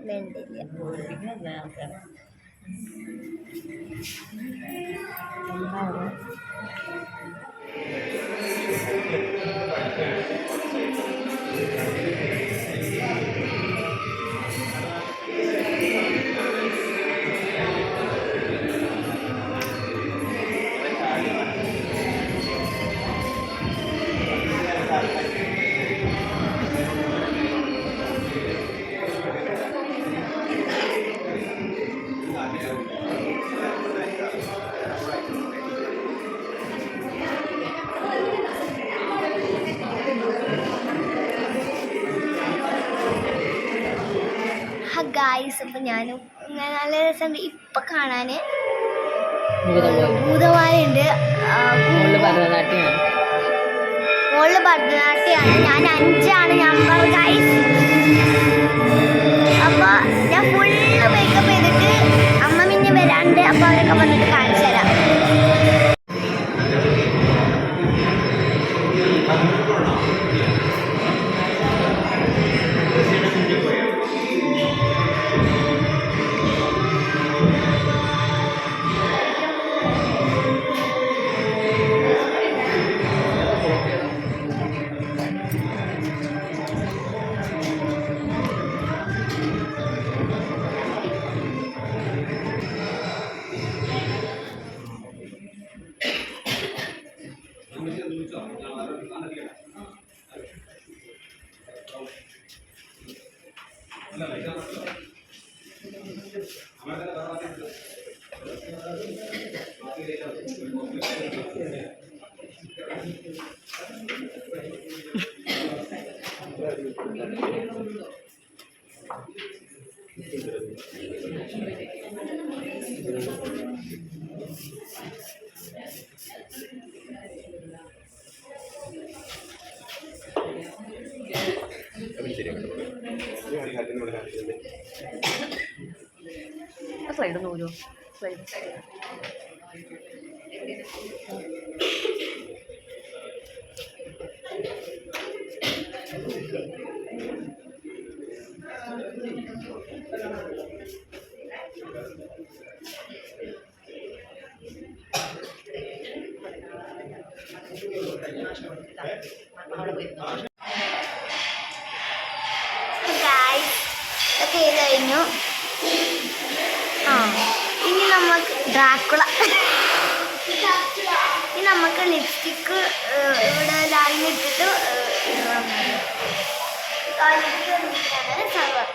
വേണ്ടില്ല. ഗായ്സ്, അപ്പം ഞാനും നല്ല രസമുണ്ട് ഇപ്പം കാണാൻ. ഭൂതവാലുണ്ട്, മോളില് ഭരതനാട്യമാണ്. ഞാൻ 5ആണ് നമ്പർ ഗായ്സ്. അപ്പോൾ ഞാൻ ഫുള്ള് മേക്കപ്പ് ചെയ്തിട്ട് അമ്മ പിന്നെ വരാണ്ട്, അപ്പോൾ അവരൊക്കെ വന്നിട്ട് കാണിച്ചു തരാം. സ്ലൈഡ് ഒന്ന് ഊരോ, സ്ലൈഡ് കഴിഞ്ഞു. ഇനി നമുക്ക് ഡ്രാക്കുള, ഇനി നമുക്ക് ലിപ്സ്റ്റിക്ക് ഇവിടെ ലൈൻ ഇട്ടിട്ട് സർവർ.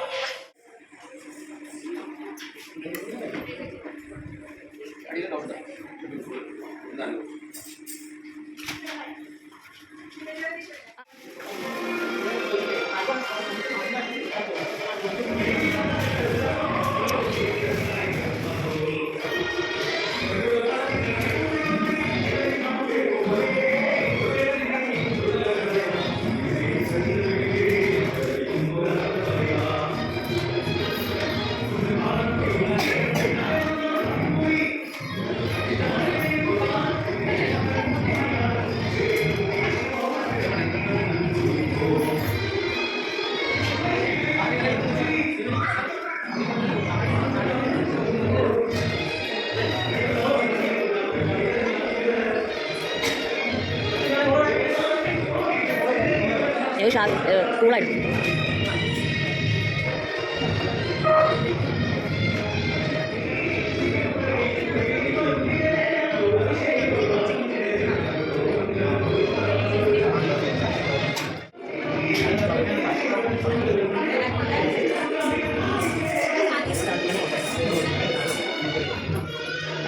കൂളായിട്ട്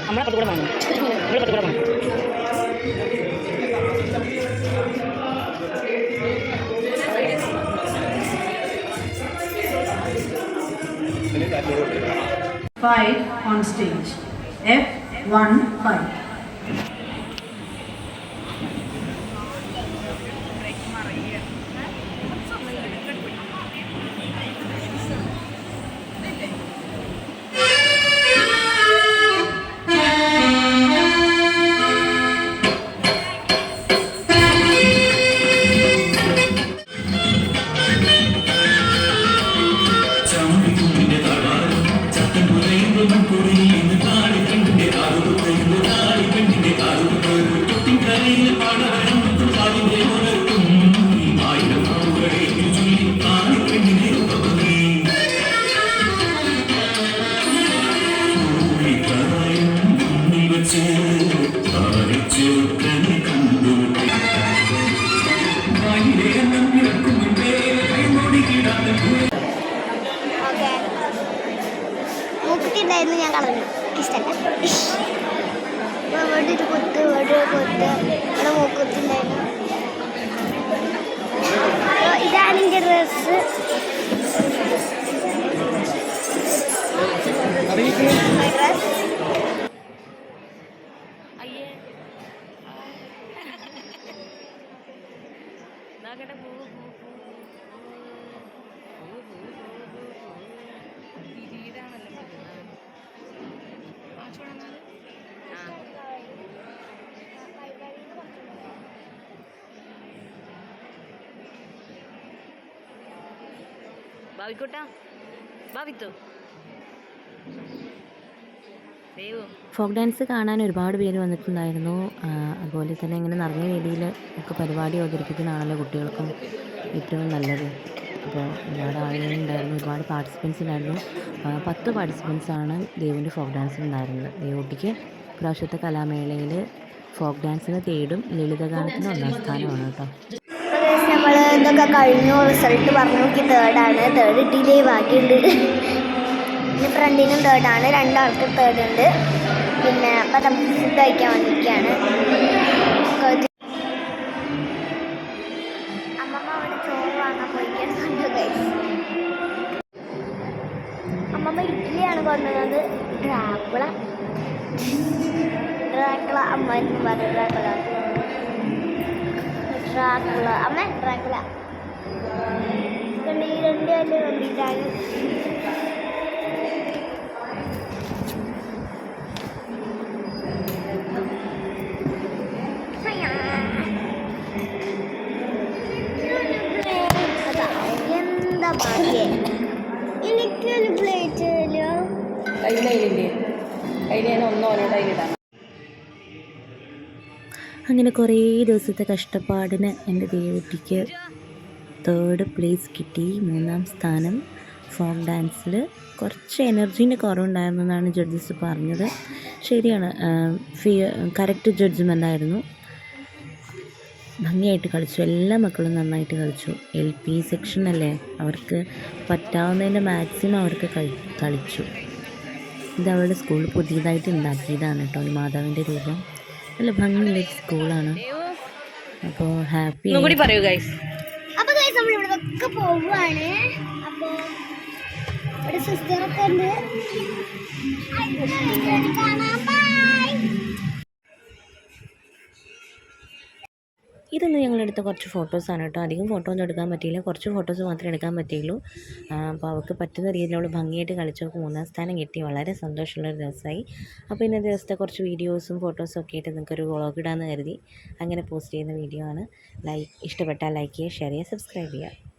നമ്മളെ പത്ത് കൂടെ വാങ്ങും, ഇവിടെ പത്ത് കൂടെ വാങ്ങും. Five on stage. F15. Okay മൂക്കുത്തി ഉണ്ടായിരുന്നു ഞാൻ കളഞ്ഞു ഇഷ്ടമല്ല ഇവിടെ ഒരു കുത്ത് ഇവിടെ ഒരു കുത്ത് ഇവിടെ മൂക്കുത്തി ഉണ്ടായിരുന്നു അപ്പോൾ ഇതാണ് എൻ്റെ ഡ്രസ്സ് ഡ്രസ് ഭാവിക്കോട്ടാ ഭാവിത്തോ ഫോക്ക് ഡാൻസ് കാണാൻ ഒരുപാട് പേര് വന്നിട്ടുണ്ടായിരുന്നു. അതുപോലെ തന്നെ ഇങ്ങനെ നിറഞ്ഞ വേദിയിൽ ഒക്കെ പരിപാടി അവതരിപ്പിക്കുന്നതാണല്ലോ കുട്ടികൾക്കും ഏറ്റവും നല്ലത്. അപ്പോൾ ഒരുപാട് ആളുകളുണ്ടായിരുന്നു, ഒരുപാട് പാർട്ടിസിപ്പൻസ് ഉണ്ടായിരുന്നു. 10 പാർട്ടിസിപ്പൻസാണ് ദേവുവിൻ്റെ ഫോക്ക് ഡാൻസിനുണ്ടായിരുന്നത്. ദേവുട്ടിക്ക് പ്രാവശ്യത്തെ കലാമേളയിൽ ഫോക്ക് ഡാൻസിന് തേടും ലളിതഗാനത്തിന് 1ാം സ്ഥാനമാണ് കേട്ടോ. നമ്മൾ ഇതൊക്കെ കഴിഞ്ഞു റിസൾട്ട് പറഞ്ഞു നോക്കി തേർഡാണ്. തേർഡ് കിട്ടിയില്ലേ ബാക്കിയുണ്ട്. പിന്നെ ഫ്രണ്ടിനും തേർഡാണ്, 2 ആൾക്ക് തേർഡ് ഉണ്ട്. പിന്നെ അപ്പം നമുക്ക് ഫുഡ് കഴിക്കാൻ വന്നിരിക്കുകയാണ്. അമ്മമ്മ അവിടെ ചോറ് വാങ്ങാൻ പോയിട്ടുണ്ട്. അമ്മമ്മ ഇഡ്ഡലിയാണ് കൊണ്ടുവന്നത്. ഡ്രാക്കുള അമ്മ എന്ന് പറഞ്ഞു. ഡ്രാക്കുള അമ്മ ഡ്രാക്കുള ഈ 2 കല്ല് വേണ്ടിയിട്ടാണ്. എന്താ ഭാഗ്യേ എനിക്കൊരു പ്ലേറ്റ് കയ്യിലില്ലേ കയ്യിൽ ഞാൻ ഒന്നോരോടായിട്ടാണ്. അങ്ങനെ കുറേ ദിവസത്തെ കഷ്ടപ്പാടിന് എൻ്റെ ദേവുട്ടിക്ക് 3rd പ്ലേസ് കിട്ടി, 3ാം സ്ഥാനം. ഫോക്ക് ഡാൻസിൽ കുറച്ച് എനർജീൻ്റെ കുറവുണ്ടായിരുന്നു എന്നാണ് ജഡ്ജസ് പറഞ്ഞത്. ശരിയാണ്, കറക്റ്റ് ജഡ്ജ്മെൻ്റ് ആയിരുന്നു. ഭംഗിയായിട്ട് കളിച്ചു, എല്ലാ മക്കളും നന്നായിട്ട് കളിച്ചു. LP സെക്ഷനല്ലേ, അവർക്ക് പറ്റാവുന്നതിൻ്റെ മാക്സിമം അവർക്ക് കളിച്ചു. ഇത് അവരുടെ സ്കൂളിൽ പുതിയതായിട്ട് ഉണ്ടാക്കിയതാണ് കേട്ടോ, ഈ മാതാവിൻ്റെ രൂപം. നല്ല ഭംഗിയുള്ള സ്കൂളാണ്. അപ്പോൾ ഹാപ്പി. പറയൂ ഗൈസ്. അപ്പോൾ ഗൈസ് നമ്മൾ ഇവിടെ ഒക്കെ പോവുകയാണ്. അപ്പോൾ ഇവിടെ സിസ്റ്ററൊക്കെ ഉണ്ട്. ഇതൊന്നും ഞങ്ങളെടുത്ത കുറച്ച് ഫോട്ടോസാണ് കേട്ടോ. അധികം ഫോട്ടോ ഒന്നും എടുക്കാൻ പറ്റിയില്ല, കുറച്ച് ഫോട്ടോസ് മാത്രമേ എടുക്കാൻ പറ്റിയുള്ളൂ. അപ്പോൾ അവൾക്ക് പറ്റുന്ന രീതിയിൽ അവൾ ഭംഗിയായിട്ട് കളിച്ചവർക്ക് 3ാം സ്ഥാനം കിട്ടി. വളരെ സന്തോഷമുള്ളൊരു ദിവസമായി. അപ്പോൾ ഇന്നത്തെ ദിവസത്തെ കുറച്ച് വീഡിയോസും ഫോട്ടോസും ഒക്കെ ആയിട്ട് നിങ്ങൾക്കൊരു വ്ളോഗ് ഇടാമെന്ന് കരുതി അങ്ങനെ പോസ്റ്റ് ചെയ്യുന്ന വീഡിയോ ആണ്. ഇഷ്ടപ്പെട്ടാൽ ലൈക്ക് ചെയ്യുക, ഷെയർ ചെയ്യുക, സബ്സ്ക്രൈബ് ചെയ്യുക.